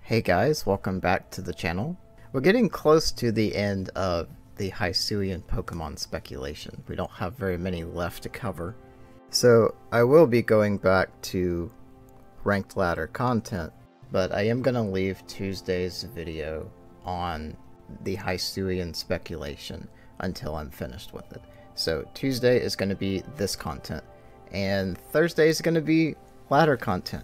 Hey guys, welcome back to the channel. We're getting close to the end of the Hisuian Pokemon speculation. We don't have very many left to cover. So I will be going back to ranked ladder content, but I am going to leave Tuesday's video on the Hisuian speculation until I'm finished with it. So Tuesday is going to be this content, and Thursday is going to be ladder content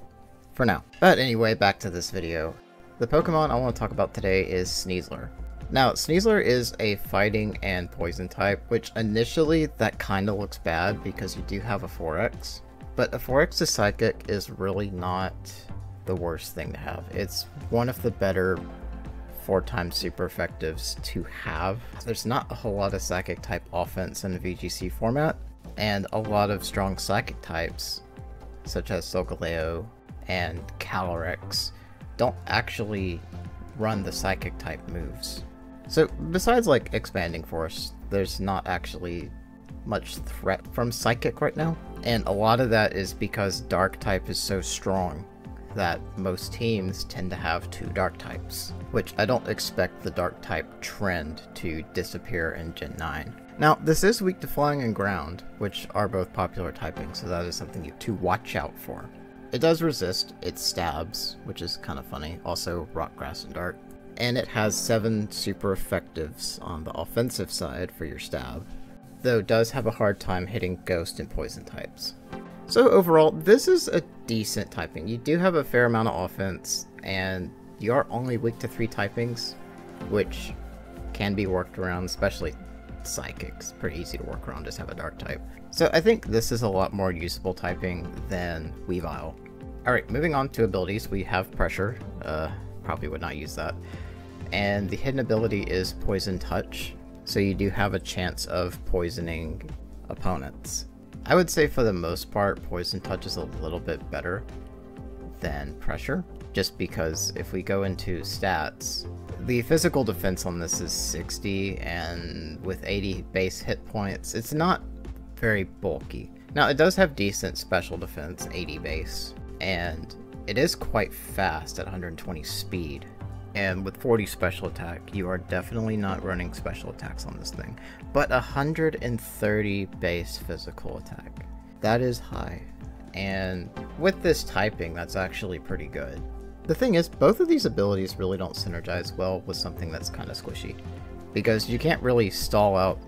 for now. But anyway, back to this video. The Pokemon I want to talk about today is Sneasler. Now, Sneasler is a fighting and poison type, which initially that kind of looks bad because you do have a 4X. But a 4X to Psychic is really not the worst thing to have. It's one of the better 4x super effectives to have. There's not a whole lot of Psychic type offense in the VGC format, and a lot of strong Psychic types, such as Solgaleo and Calyrex, don't actually run the Psychic type moves. So besides like Expanding Force, there's not actually much threat from Psychic right now, and a lot of that is because Dark type is so strong that most teams tend to have two Dark types, which I don't expect the Dark type trend to disappear in Gen 9. Now, this is weak to Flying and Ground, which are both popular typings, so that is something to watch out for. It does resist, it stabs, which is kind of funny, also Rock, Grass, and Dark. And it has 7 super effectives on the offensive side for your stab, though it does have a hard time hitting Ghost and Poison types. So overall, this is a decent typing. You do have a fair amount of offense, and you are only weak to 3 typings, which can be worked around, especially Psychics. Pretty easy to work around, just have a Dark type. So I think this is a lot more usable typing than Weavile. Alright, moving on to abilities, we have Pressure. Probably would not use that. And the hidden ability is Poison Touch, so you do have a chance of poisoning opponents. I would say for the most part, Poison Touch is a little bit better than Pressure, just because if we go into stats, the physical defense on this is 60, and with 80 base hit points, it's not very bulky. Now, it does have decent special defense, 80 base, and it is quite fast at 120 speed. And with 40 special attack, you are definitely not running special attacks on this thing. But 130 base physical attack, that is high. And with this typing, that's actually pretty good. The thing is, both of these abilities really don't synergize well with something that's kind of squishy, because you can't really stall out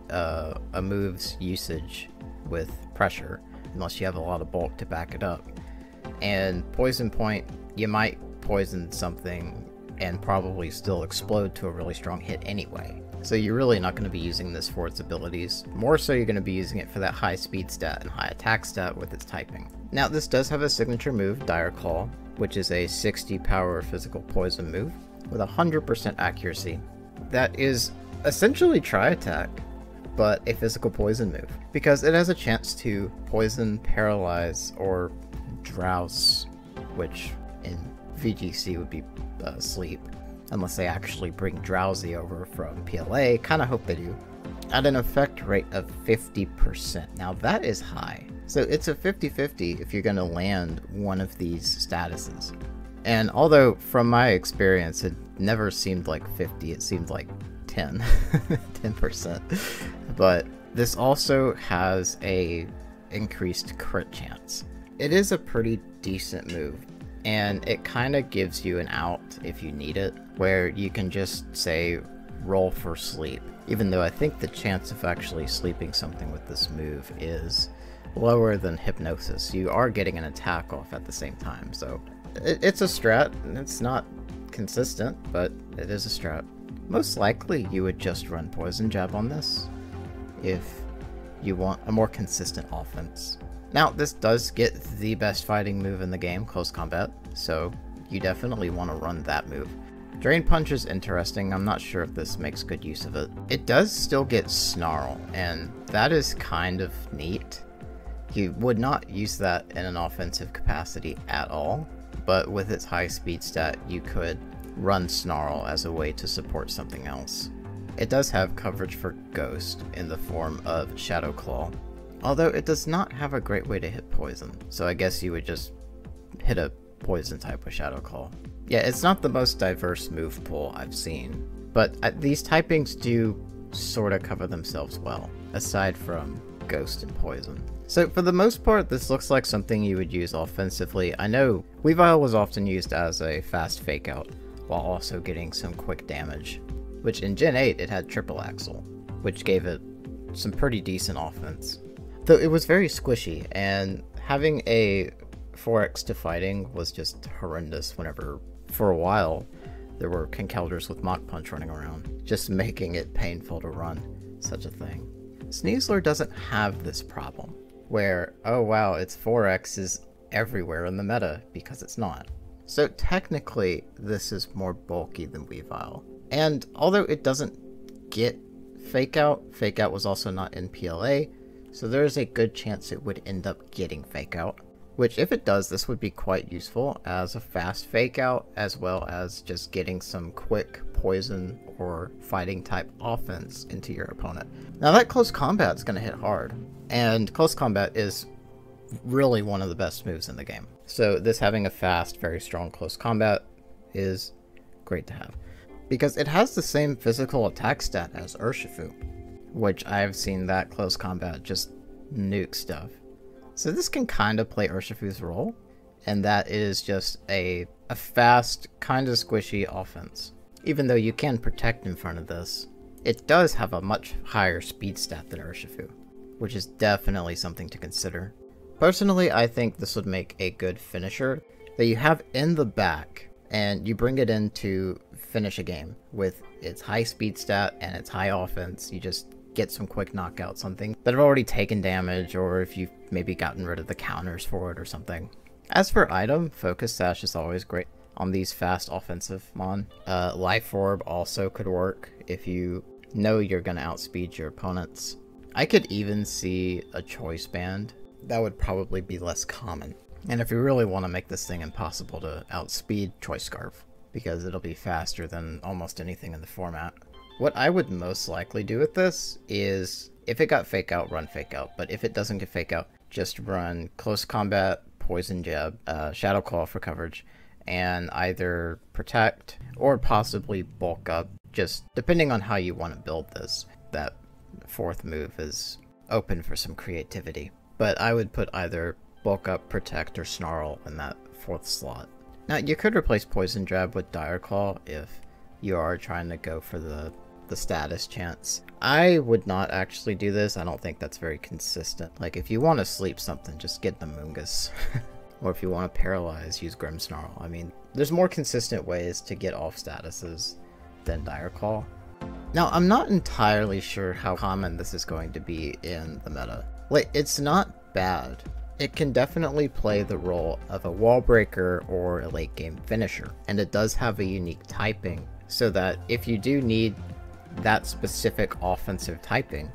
a move's usage with Pressure unless you have a lot of bulk to back it up. And Poison Point, you might poison something and probably still explode to a really strong hit anyway. So you're really not going to be using this for its abilities. More so you're going to be using it for that high speed stat and high attack stat with its typing. Now, this does have a signature move, Dire Claw, which is a 60 power physical poison move with 100% accuracy. That is essentially Tri-Attack, but a physical poison move, because it has a chance to poison, paralyze, or drowse, which in VGC would be sleep, unless they actually bring Drowsy over from PLA. Kinda hope they do. At an effect rate of 50%. Now that is high. So it's a 50-50 if you're going to land one of these statuses. And although from my experience it never seemed like 50, it seemed like 10. 10%. But this also has a increased crit chance. It is a pretty decent move, and it kind of gives you an out if you need it, where you can just say roll for sleep, even though I think the chance of actually sleeping something with this move is lower than Hypnosis. You are getting an attack off at the same time, so it's a strat, and it's not consistent, but it is a strat. Most likely you would just run Poison Jab on this if you want a more consistent offense. Now, this does get the best fighting move in the game, Close Combat, so you definitely want to run that move. Drain Punch is interesting. I'm not sure if this makes good use of it. It does still get Snarl, and that is kind of neat. You would not use that in an offensive capacity at all, but with its high speed stat, you could run Snarl as a way to support something else. It does have coverage for Ghost in the form of Shadow Claw, although it does not have a great way to hit poison, so I guess you would just hit a poison type with Shadow Claw. Yeah, it's not the most diverse move pool I've seen, but these typings do sort of cover themselves well, aside from Ghost and Poison. So for the most part, this looks like something you would use offensively. I know Weavile was often used as a fast fake out, while also getting some quick damage, which in Gen 8 it had triple axle, which gave it some pretty decent offense. Though it was very squishy, and having a 4x to fighting was just horrendous whenever, for a while, there were Conkeldurs with Mach Punch running around, just making it painful to run such a thing. Sneasler doesn't have this problem, where, oh wow, its 4x is everywhere in the meta, because it's not. So technically, this is more bulky than Weavile. And although it doesn't get Fake Out was also not in PLA, so there is a good chance it would end up getting Fake Out. Which, if it does, this would be quite useful as a fast Fake Out, as well as just getting some quick poison or fighting type offense into your opponent. Now that close combat is going to hit hard, and close combat is really one of the best moves in the game. So this having a fast, very strong close combat is great to have, because it has the same physical attack stat as Urshifu, which I've seen that close combat just nuke stuff. So this can kind of play Urshifu's role, and that is just a fast, kind of squishy offense. Even though you can protect in front of this, it does have a much higher speed stat than Urshifu, which is definitely something to consider. Personally, I think this would make a good finisher that you have in the back, and you bring it in to finish a game with its high speed stat and its high offense. You just get some quick knockouts on things that have already taken damage, or if you've maybe gotten rid of the counters for it or something. As for item, Focus Sash is always great on these fast offensive mon. Life Orb also could work if you know you're going to outspeed your opponents. I could even see a Choice Band. That would probably be less common. And if you really want to make this thing impossible to outspeed, Choice Scarf, because it'll be faster than almost anything in the format. What I would most likely do with this is, if it got Fake Out, run Fake Out. But if it doesn't get Fake Out, just run Close Combat, Poison Jab, Shadow Claw for coverage, and either Protect or possibly Bulk Up, just depending on how you want to build this. That fourth move is open for some creativity. But I would put either Bulk Up, Protect, or Snarl in that fourth slot. Now, you could replace Poison Jab with Dire Claw if you are trying to go for the status chance. I would not actually do this. I don't think that's very consistent. Like, if you want to sleep something, just get the Moongus. Or if you want to paralyze, use Grimmsnarl. I mean, there's more consistent ways to get off statuses than Dire Claw. Now, I'm not entirely sure how common this is going to be in the meta. Like, it's not bad. It can definitely play the role of a wall breaker or a late game finisher. And it does have a unique typing, so that if you do need that specific offensive typing,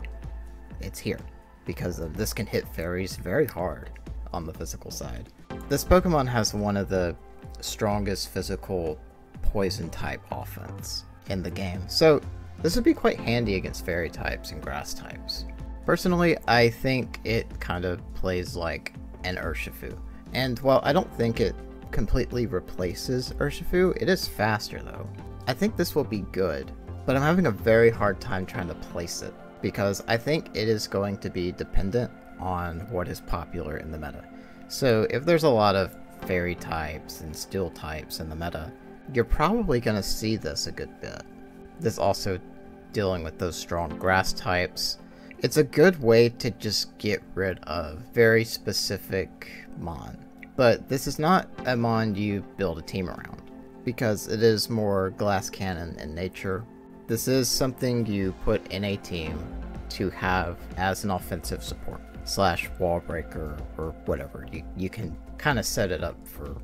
it's here, because this can hit fairies very hard on the physical side. This Pokemon has one of the strongest physical poison type offense in the game, so this would be quite handy against fairy types and grass types. Personally, I think it kind of plays like an Urshifu, and while I don't think it completely replaces Urshifu, it is faster though. I think this will be good, but I'm having a very hard time trying to place it, because I think it is going to be dependent on what is popular in the meta. So if there's a lot of fairy types and steel types in the meta, you're probably going to see this a good bit. This also dealing with those strong grass types. It's a good way to just get rid of very specific mon. But this is not a mon you build a team around, because it is more glass cannon in nature. This is something you put in a team to have as an offensive support / wall breaker or whatever. You can kind of set it up for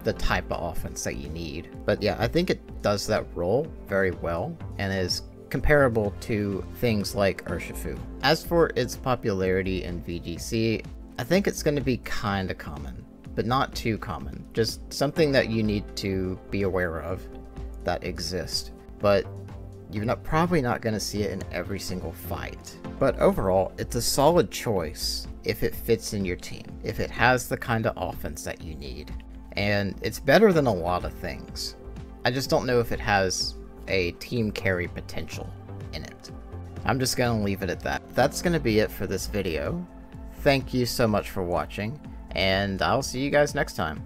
the type of offense that you need. But yeah, I think it does that role very well and is comparable to things like Urshifu. As for its popularity in VGC, I think it's going to be kind of common, but not too common. Just something that you need to be aware of that exists. But you're probably not going to see it in every single fight. But overall, it's a solid choice if it fits in your team, if it has the kind of offense that you need, and it's better than a lot of things. I just don't know if it has a team carry potential in it. I'm just gonna leave it at that. That's gonna be it for this video. Thank you so much for watching, and I'll see you guys next time.